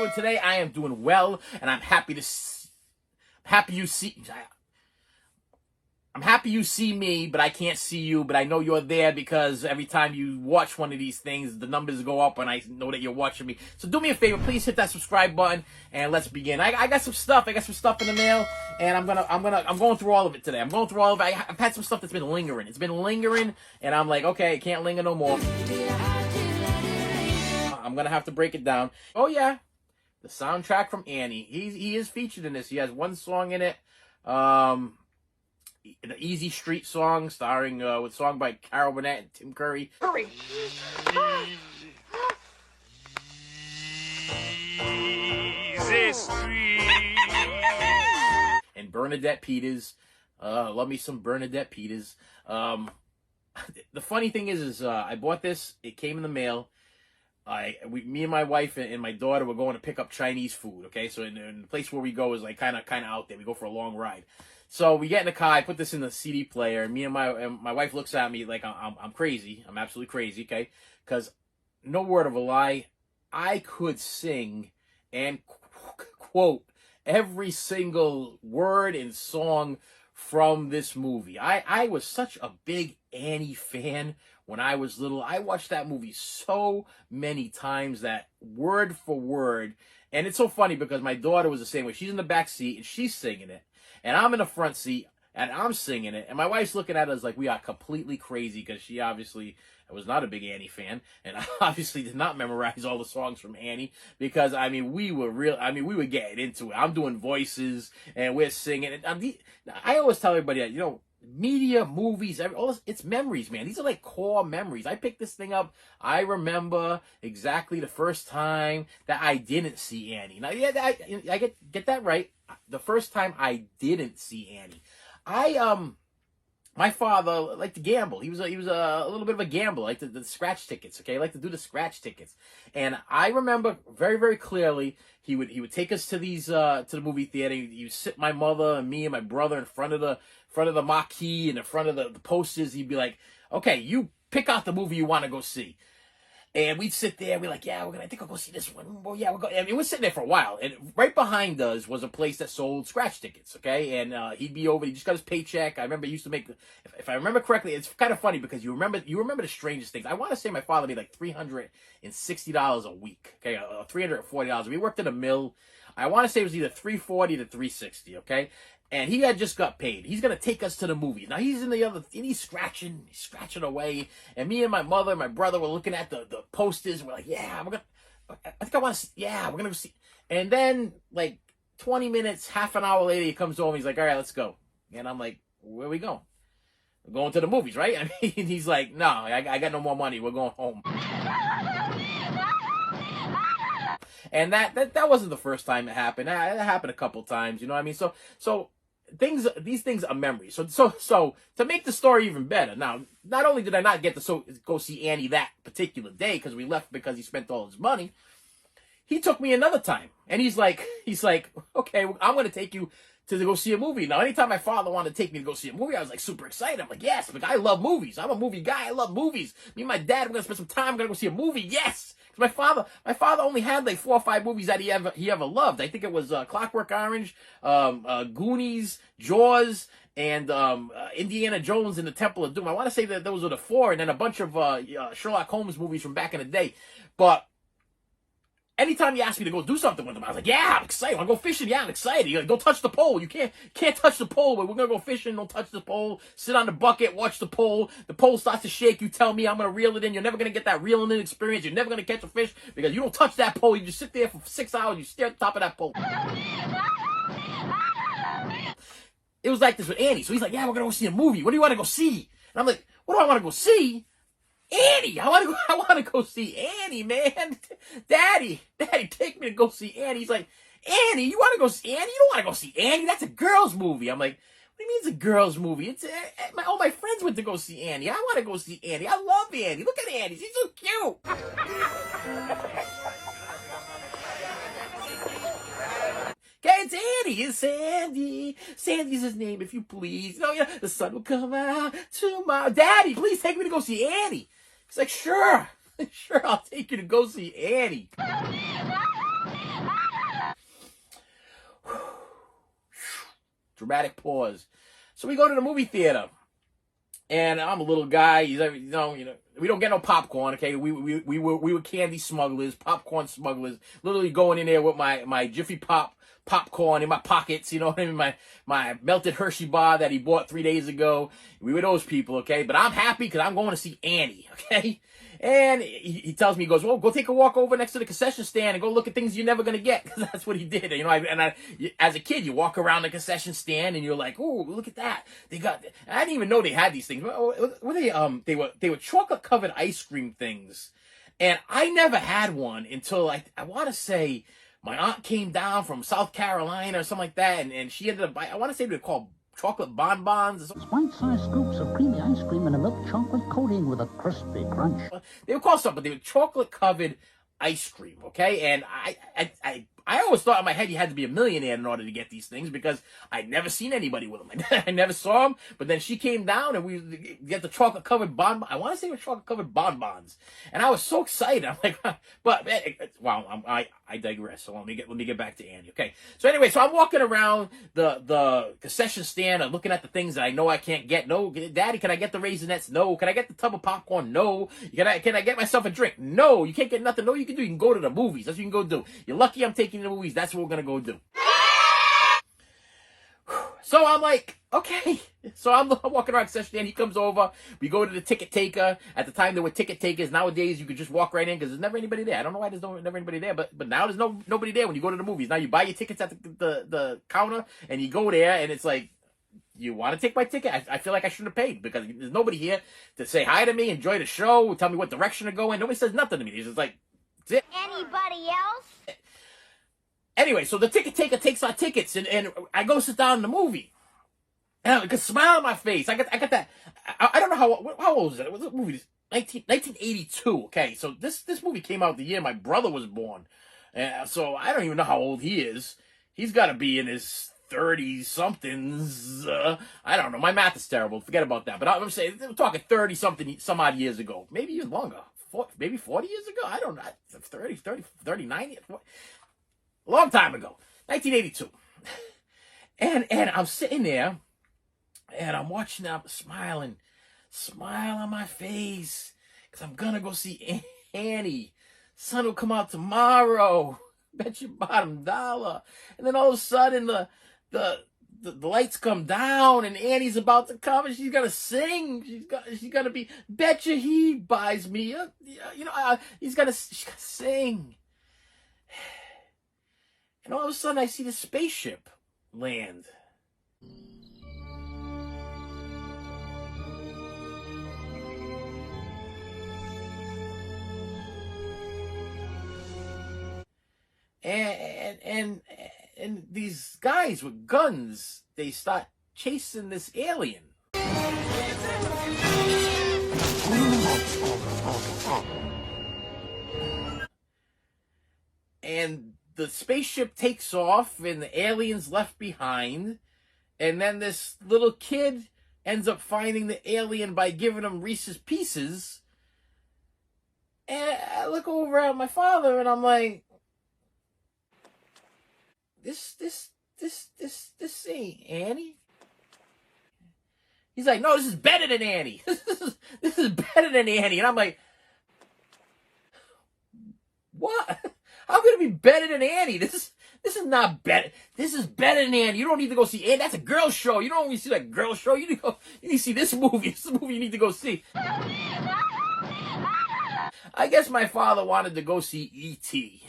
doing today? I am doing well, and I'm happy to I'm happy you see me, but I can't see you, but I know you're there because every time you watch one of these things, the numbers go up and I know that you're watching me. So do me a favor, please hit that subscribe button and let's begin. I got some stuff. I got some stuff in the mail and I'm going through all of it today. I'm going through all of it. I've had some stuff that's been lingering. It's been lingering and I'm like, okay, it can't linger no more. I'm going to have to break it down. Oh yeah. The soundtrack from Annie. He is featured in this. He has one song in it. An Easy Street song starring with song by Carol Burnett and Tim Curry. Hurry! Easy Street. And Bernadette Peters. Love me some Bernadette Peters. The funny thing is I bought this. It came in the mail. Me and my wife and my daughter were going to pick up Chinese food. Okay, so in the place where we go is like kind of out there. We go for a long ride. So we get in the car. I put this in the CD player. And me and my wife looks at me like I'm crazy. I'm absolutely crazy. Okay, because no word of a lie, I could sing and quote every single word and song from this movie. I was such a big Annie fan when I was little. I watched that movie so many times that word for word. And it's so funny because my daughter was the same way. She's in the back seat and she's singing it. And I'm in the front seat and I'm singing it. And my wife's looking at us like we are completely crazy because she obviously was not a big Annie fan. And obviously did not memorize all the songs from Annie because, we were getting into it. I'm doing voices and we're singing. And I always tell everybody that, media, movies, all this, it's memories, man. These are like core memories. I picked this thing up. I remember exactly the first time that I didn't see Annie. Now, yeah, I get that right. The first time I didn't see Annie, my father liked to gamble. He was a little bit of a gambler, like the scratch tickets. Okay, like to do the scratch tickets. And I remember very, very clearly he would take us to these to the movie theater. He would sit my mother and me and my brother in front of the marquee and in front of the posters. He'd be like, "Okay, you pick out the movie you want to go see." And we'd sit there, we're like, yeah, I think I'll go see this one. Well, yeah, we'll go. We're sitting there for a while. And right behind us was a place that sold scratch tickets, okay? And he'd be over, he just got his paycheck. I remember he used to make, if I remember correctly, it's kind of funny because you remember the strangest things. I want to say my father made like $360 a week, okay? $340. We worked at a mill. I want to say it was either $340 to $360, okay? And he had just got paid. He's going to take us to the movies. Now, he's in the other, and he's scratching away. And me and my mother and my brother were looking at the posters. We're like, yeah, we're going to go see. And then, like, 20 minutes, half an hour later, he comes over. He's like, all right, let's go. And I'm like, where are we going? We're going to the movies, right? He's like, no, I got no more money. We're going home. And that wasn't the first time it happened. It happened a couple times, you know what I mean? So these things are memories. So to make the story even better, now, not only did I not get to go see Annie that particular day because we left because he spent all his money, he took me another time. And he's like, okay, I'm going to take you to go see a movie. Now, anytime my father wanted to take me to go see a movie, I was like super excited. I'm like, yes, because I love movies. I'm a movie guy. I love movies. Me and my dad, we're going to spend some time. We're going to go see a movie. Yes. My father only had like 4 or 5 movies that he ever loved. I think it was Clockwork Orange, Goonies, Jaws, and Indiana Jones and the Temple of Doom. I want to say that those were the 4, and then a bunch of Sherlock Holmes movies from back in the day. But anytime he asked me to go do something with him, I was like, yeah, I'm excited. I want to go fishing. Yeah, I'm excited. He's like, don't touch the pole. You can't touch the pole, but we're going to go fishing. Don't touch the pole. Sit on the bucket. Watch the pole. The pole starts to shake. You tell me I'm going to reel it in. You're never going to get that reeling in experience. You're never going to catch a fish because you don't touch that pole. You just sit there for 6 hours. You stare at the top of that pole. It was like this with Annie. So he's like, yeah, we're going to go see a movie. What do you want to go see? And I'm like, what do I want to go see? Annie, I want to go see Annie, man. Daddy, take me to go see Annie. He's like, Annie, you want to go see Annie? You don't want to go see Annie. That's a girl's movie. I'm like, what do you mean it's a girl's movie? It's all my friends went to go see Annie. I want to go see Annie. I love Annie. Look at Annie. She's so cute. Okay, it's Annie. It's Sandy. Sandy's his name, if you please. The sun will come out tomorrow. Daddy, please take me to go see Annie. He's like, sure, I'll take you to go see Annie. Dramatic pause. So we go to the movie theater, and I'm a little guy. He's like, we don't get no popcorn. Okay, we were candy smugglers, popcorn smugglers. Literally going in there with my Jiffy Pop popcorn in my pockets. You know what I mean? My melted Hershey bar that he bought 3 days ago. We were those people. Okay, but I'm happy because I'm going to see Annie. Okay. And he tells me, he goes, well, go take a walk over next to the concession stand and go look at things you're never going to get. Because that's what he did. As a kid, you walk around the concession stand and you're like, oh, look at that. I didn't even know they had these things. They were chocolate covered ice cream things. And I never had one until I want to say my aunt came down from South Carolina or something like that. And she ended up buying, I want to say they were called chocolate bonbons. Bite-sized scoops of creamy ice cream and a milk chocolate coating with a crispy crunch. They were called something, but they were chocolate covered ice cream, okay? And I always thought in my head you had to be a millionaire in order to get these things because I'd never seen anybody with them. I never saw them, but then she came down and we get the chocolate covered bonbons. I want to say it was chocolate covered bonbons, and I was so excited. I'm like, but wow, I digress. So let me get back to Andy. Okay, so anyway, so I'm walking around the concession stand and looking at the things that I know I can't get. No, Daddy, can I get the Raisinets? No. Can I get the tub of popcorn? No. Can I get myself a drink? No. You can't get nothing. No, you can do. You can go to the movies. That's what you can go do. You're lucky I'm taking the movies. That's what we're gonna go do. So I'm like, okay. So I'm walking around the concession stand. He comes over. We go to the ticket taker. At the time, there were ticket takers. Nowadays, you could just walk right in because there's never anybody there. I don't know why there's never anybody there, but now there's nobody there when you go to the movies. Now you buy your tickets at the counter and you go there, and it's like, you want to take my ticket? I feel like I shouldn't have paid because there's nobody here to say hi to me, enjoy the show, tell me what direction to go in. Nobody says nothing to me. It's just like, that's it. Anybody else? Anyway, so the ticket taker takes our tickets, and I go sit down in the movie. And I got a smile on my face. I got that. I don't know how old was that? It was a movie, 1982. Okay, so this movie came out the year my brother was born. So I don't even know how old he is. He's got to be in his 30-somethings. I don't know. My math is terrible. Forget about that. But I'm saying, we're talking 30-something, some odd years ago. Maybe even longer. Maybe 40 years ago? I don't know. 39. A long time ago. 1982. And I'm sitting there, and I'm watching them, smiling. Smile on my face. Because I'm going to go see Annie. Sun will come out tomorrow. Bet your bottom dollar. And then all of a sudden, the lights come down, and Annie's about to come, and she's gonna sing. She's gonna be. Betcha he buys me. She's gonna sing. And all of a sudden, I see the spaceship land. And these guys with guns, they start chasing this alien. And the spaceship takes off, and the alien's left behind. And then this little kid ends up finding the alien by giving him Reese's Pieces. And I look over at my father, and I'm like, This ain't Annie. He's like, no, this is better than Annie. This is better than Annie. And I'm like, what? How could it be better than Annie? This is not better. This is better than Annie. You don't need to go see Annie. That's a girl show. You don't want to see that girl show. You need to see this movie. This is the movie you need to go see. I guess my father wanted to go see E.T.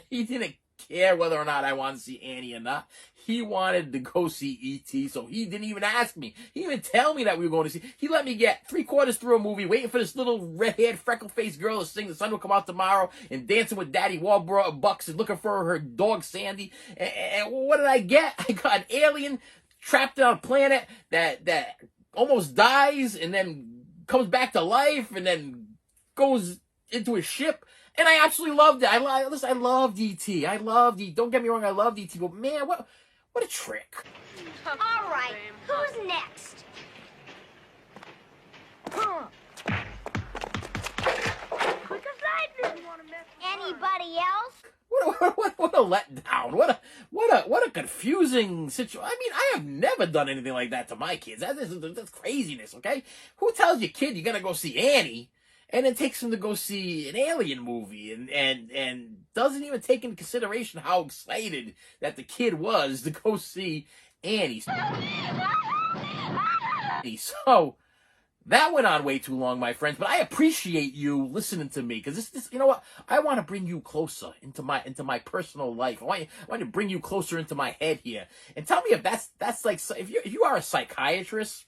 He didn't care whether or not I wanted to see Annie or not. He wanted to go see E.T., so he didn't even ask me. He didn't even tell me that we were going to see. He let me get 3/4 through a movie, waiting for this little red-haired, freckle-faced girl to sing The Sun Will Come Out Tomorrow, and dancing with Daddy Warbucks and looking for her dog Sandy. And what did I get? I got an alien trapped on a planet that almost dies and then comes back to life and then goes into a ship. And I absolutely loved it. I loved E.T. I loved E.T. Don't get me wrong, I loved E.T. But man, what a trick. All right, who's next? Quick as lightning. Anybody else? What a letdown. What a confusing situation. I mean, I have never done anything like that to my kids. That's craziness, okay? Who tells your kid you're gonna go see Annie and then takes him to go see an alien movie and doesn't even take into consideration how excited that the kid was to go see Annie? So that went on way too long, my friends, but I appreciate you listening to me because this, you know what? I want to bring you closer into my personal life. I want to bring you closer into my head here, and tell me if that's like if you are a psychiatrist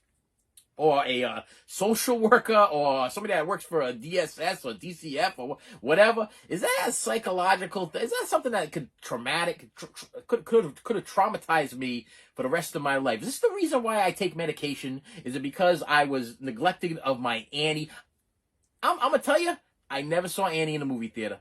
or a social worker or somebody that works for a DSS or DCF or whatever, is that a psychological? Is that something that could could have traumatized me for the rest of my life? Is this the reason why I take medication? Is it because I was neglecting of my Annie? I'm gonna tell you, I never saw Annie in a movie theater.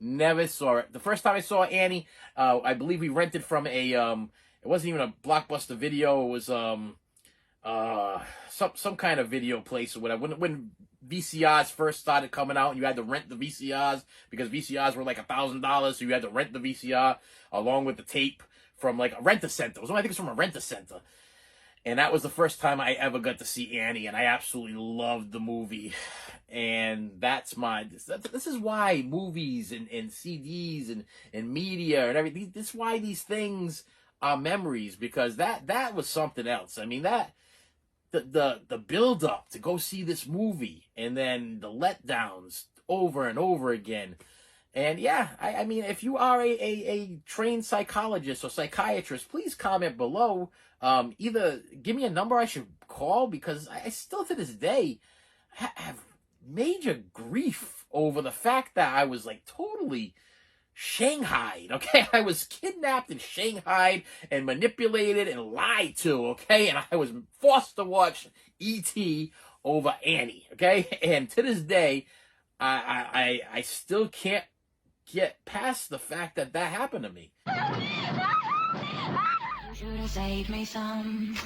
Never saw it. The first time I saw Annie, I believe we rented from a it wasn't even a Blockbuster Video. It was some kind of video place or whatever. When VCRs first started coming out, and you had to rent the VCRs because VCRs were like $1,000, so you had to rent the VCR along with the tape from like a rent-a-center. I think it's from a rent-a-center. And that was the first time I ever got to see Annie, and I absolutely loved the movie. And this is why movies and CDs and media and everything, this is why these things are memories, because that was something else. I mean, that the build up to go see this movie and then the letdowns over and over again. And yeah, I mean, if you are a trained psychologist or psychiatrist, please comment below. Either give me a number I should call, because I still to this day have major grief over the fact that I was like totally shanghaied, okay? I was kidnapped and shanghaied and manipulated and lied to, okay? And I was forced to watch E.T. over Annie, okay? And to this day, I still can't get past the fact that happened to me. You should have saved me some.